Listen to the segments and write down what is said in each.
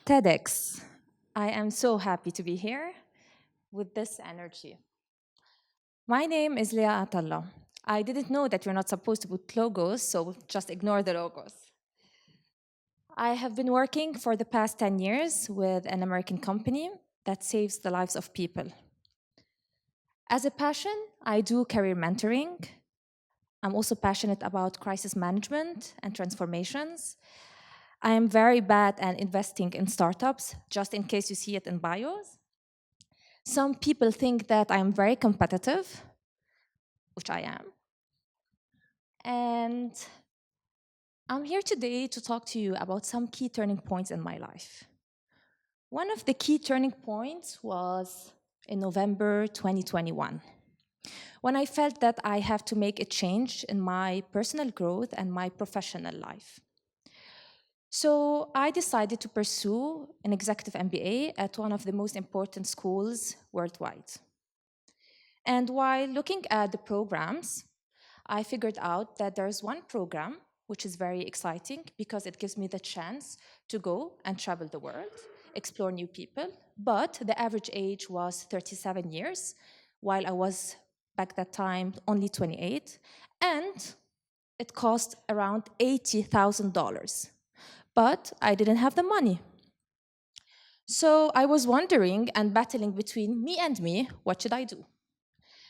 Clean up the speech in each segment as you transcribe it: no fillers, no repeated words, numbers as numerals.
TEDx. I am so happy to be here with this energy. My name is Lea Atallah. I didn't know that you're not supposed to put logos, so just ignore the logos. I have been working for the past 10 years with an American company that saves the lives of people. As a passion, I do career mentoring. I'm also passionate about crisis management and transformations. I am very bad at investing in startups, just in case you see it in bios. Some people think that I'm very competitive, which I am. And I'm here today to talk to you about some key turning points in my life. One of the key turning points was in November 2021, when I felt that I have to make a change in my personal growth and my professional life. So I decided to pursue an executive MBA at one of the most important schools worldwide. And while looking at the programs, I figured out that there's one program which is very exciting because it gives me the chance to go and travel the world, explore new people, but the average age was 37 years, while I was back that time only 28, and it cost around $80,000. But I didn't have the money. So I was wondering and battling between me and me, what should I do?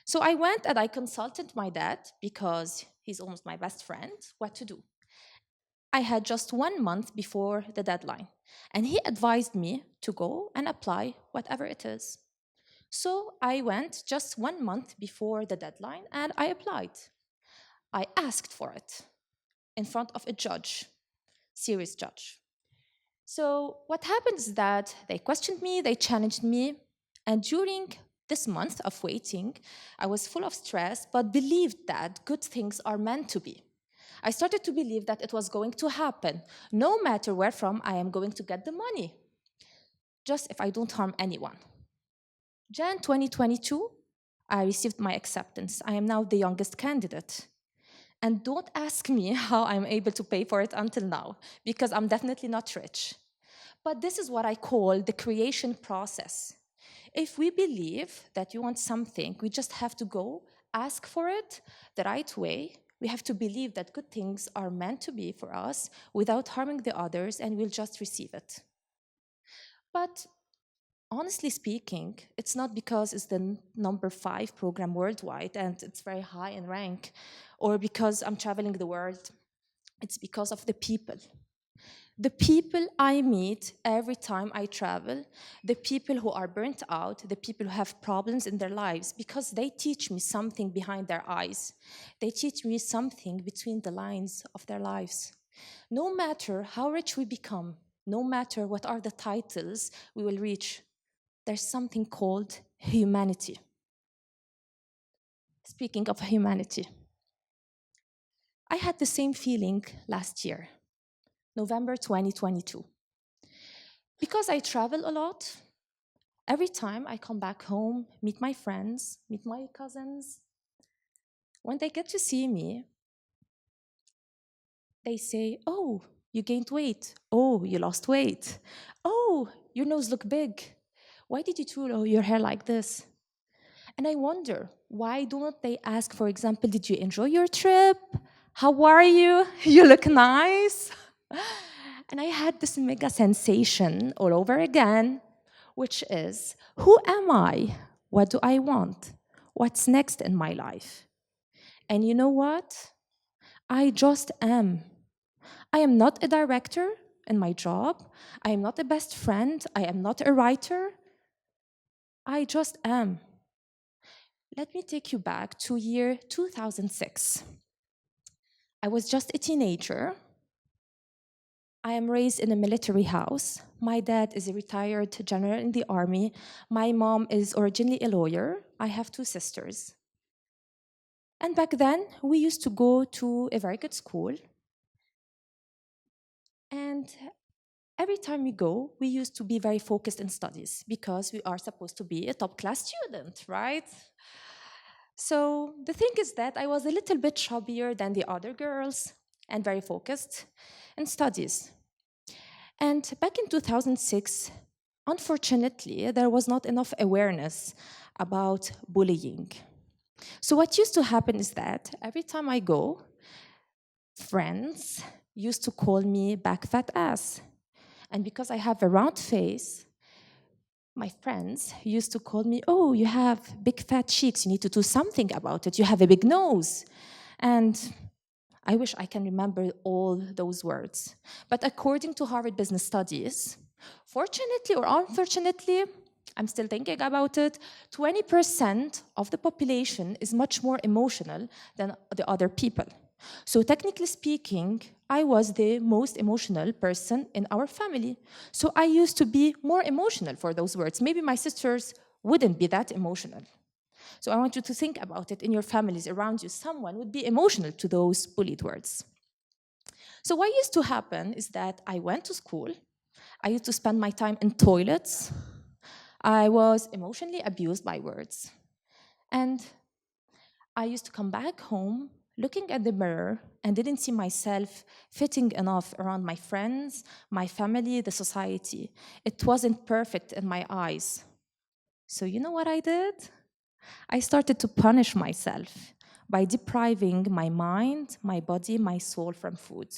So I went and I consulted my dad, because he's almost my best friend, what to do. I had just 1 month before the deadline, and he advised me to go and apply whatever it is. So I went just 1 month before the deadline and I applied. I asked for it in front of a judge, serious judge. So what happened is that they questioned me, they challenged me, and during this month of waiting, I was full of stress, but believed that good things are meant to be. I started to believe that it was going to happen, no matter where from I am going to get the money, just if I don't harm anyone. Jan 2022, I received my acceptance. I am now the youngest candidate. And don't ask me how I'm able to pay for it until now, because I'm definitely not rich. But this is what I call the creation process. If we believe that you want something, we just have to go ask for it the right way. We have to believe that good things are meant to be for us without harming the others, and we'll just receive it. But honestly speaking, it's not because it's the number 5 program worldwide and it's very high in rank, or because I'm traveling the world. It's because of the people. The people I meet every time I travel, the people who are burnt out, the people who have problems in their lives, because they teach me something behind their eyes. They teach me something between the lines of their lives. No matter how rich we become, no matter what are the titles we will reach, there's something called humanity. Speaking of humanity, I had the same feeling last year, November 2022. Because I travel a lot, every time I come back home, meet my friends, meet my cousins, when they get to see me, they say, "Oh, you gained weight. Oh, you lost weight. Oh, your nose look big. Why did you do your hair like this?" And I wonder, why don't they ask, for example, did you enjoy your trip? How are you? You look nice. And I had this mega sensation all over again, which is, who am I? What do I want? What's next in my life? And you know what? I just am. I am not a director in my job. I am not a best friend. I am not a writer. I just am. Let me take you back to year 2006. I was just a teenager. I am raised in a military house. My dad is a retired general in the army. My mom is originally a lawyer. I have 2 sisters. And back then, we used to go to a very good school. And every time we go, we used to be very focused in studies because we are supposed to be a top-class student, right? So the thing is that I was a little bit chubbier than the other girls and very focused in studies. And back in 2006, unfortunately, there was not enough awareness about bullying. So what used to happen is that every time I go, friends used to call me back fat ass. And because I have a round face, my friends used to call me, oh, you have big fat cheeks, you need to do something about it, you have a big nose. And I wish I can remember all those words. But according to Harvard Business Studies, fortunately or unfortunately, I'm still thinking about it, 20% of the population is much more emotional than the other people. So technically speaking, I was the most emotional person in our family. So I used to be more emotional for those words. Maybe my sisters wouldn't be that emotional. So I want you to think about it in your families around you. Someone would be emotional to those bullied words. So what used to happen is that I went to school. I used to spend my time in toilets. I was emotionally abused by words. And I used to come back home looking at the mirror and didn't see myself fitting enough around my friends, my family, the society. It wasn't perfect in my eyes. So you know what I did? I started to punish myself by depriving my mind, my body, my soul from food.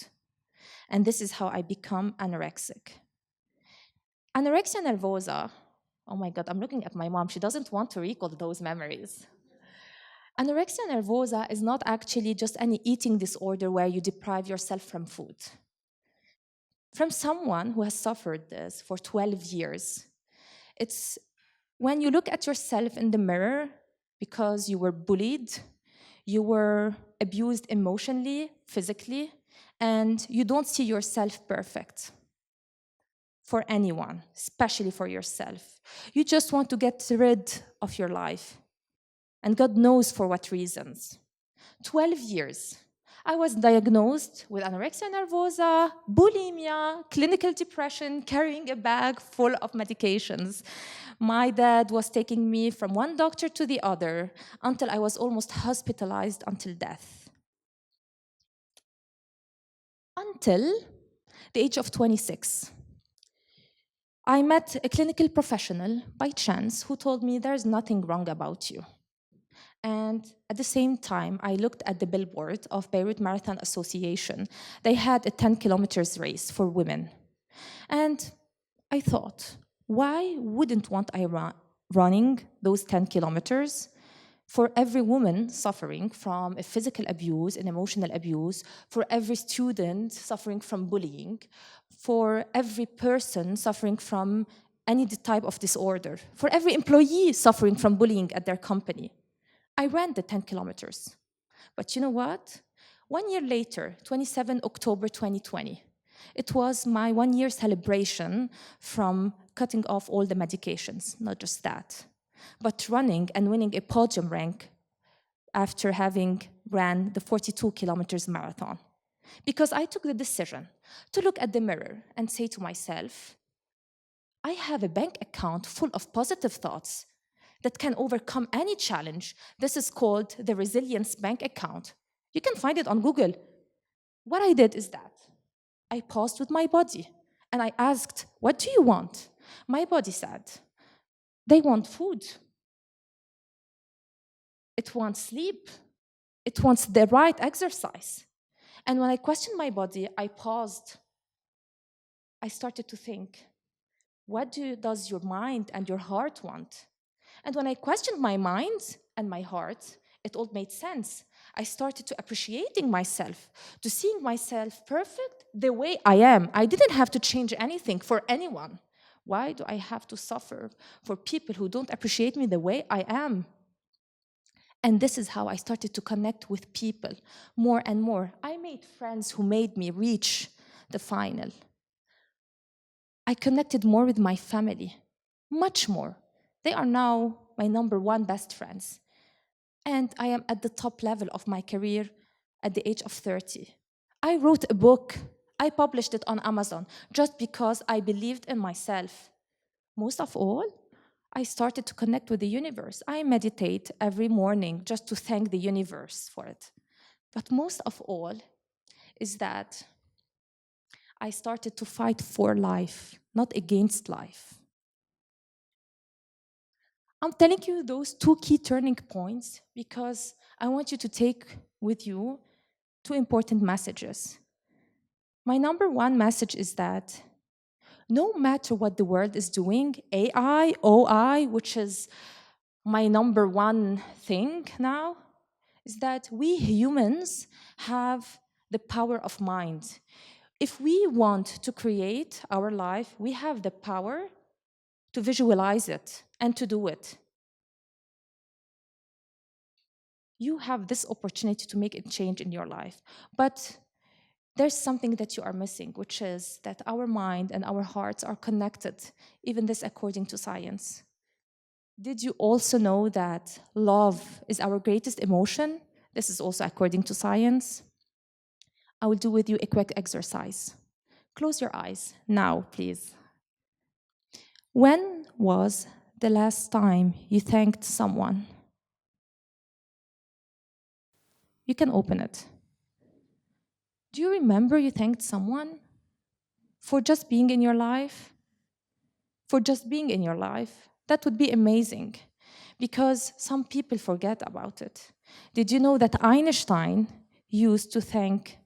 And this is how I become anorexic. Anorexia nervosa, oh my God, I'm looking at my mom. She doesn't want to recall those memories. Anorexia nervosa is not actually just any eating disorder where you deprive yourself from food. From someone who has suffered this for 12 years, it's when you look at yourself in the mirror because you were bullied, you were abused emotionally, physically, and you don't see yourself perfect for anyone, especially for yourself. You just want to get rid of your life. And God knows for what reasons. 12 years. I was diagnosed with anorexia nervosa, bulimia, clinical depression, carrying a bag full of medications. My dad was taking me from one doctor to the other until I was almost hospitalized until death. Until the age of 26. I met a clinical professional by chance who told me there's nothing wrong about you. And at the same time, I looked at the billboard of Beirut Marathon Association. They had a 10 kilometers race for women. And I thought, why wouldn't want I running those 10 kilometers for every woman suffering from a physical abuse and emotional abuse, for every student suffering from bullying, for every person suffering from any type of disorder, for every employee suffering from bullying at their company? I ran the 10 kilometers. But you know what? 1 year later, 27 October 2020, it was my 1 year celebration from cutting off all the medications, not just that, but running and winning a podium rank after having ran the 42 kilometers marathon. Because I took the decision to look at the mirror and say to myself, I have a bank account full of positive thoughts that can overcome any challenge. This is called the Resilience Bank Account. You can find it on Google. What I did is that I paused with my body and I asked, what do you want? My body said, they want food. It wants sleep. It wants the right exercise. And when I questioned my body, I paused. I started to think, what does your mind and your heart want? And when I questioned my mind and my heart, it all made sense. I started to appreciating myself, to seeing myself perfect the way I am. I didn't have to change anything for anyone. Why do I have to suffer for people who don't appreciate me the way I am? And this is how I started to connect with people more and more. I made friends who made me reach the final. I connected more with my family, much more. They are now my #1 best friends. And I am at the top level of my career at the age of 30. I wrote a book. I published it on Amazon just because I believed in myself. Most of all, I started to connect with the universe. I meditate every morning just to thank the universe for it. But most of all is that I started to fight for life, not against life. I'm telling you those two key turning points because I want you to take with you two important messages. My number one message is that no matter what the world is doing, AI, OI, which is my number one thing now, is that we humans have the power of mind. If we want to create our life, we have the power to visualize it and to do it. You have this opportunity to make a change in your life. But there's something that you are missing, which is that our mind and our hearts are connected, even this according to science. Did you also know that love is our greatest emotion? This is also according to science. I will do with you a quick exercise. Close your eyes now, please. When was the last time you thanked someone? You can open it. Do you remember you thanked someone for just being in your life? For just being in your life? That would be amazing because some people forget about it. Did you know that Einstein used to thank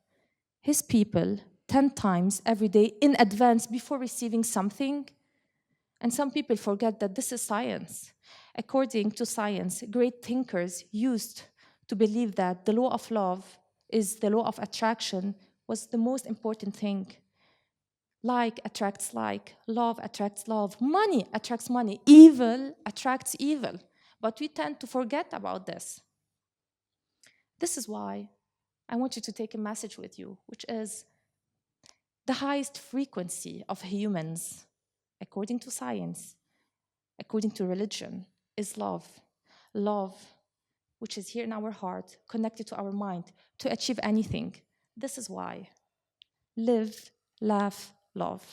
his people 10 times every day in advance before receiving something? And some people forget that this is science. According to science, great thinkers used to believe that the law of love is the law of attraction was the most important thing. Like attracts like, love attracts love, money attracts money, evil attracts evil. But we tend to forget about this. This is why I want you to take a message with you, which is the highest frequency of humans, according to science, according to religion, is love. Love, which is here in our heart, connected to our mind, to achieve anything. This is why. Live, laugh, love.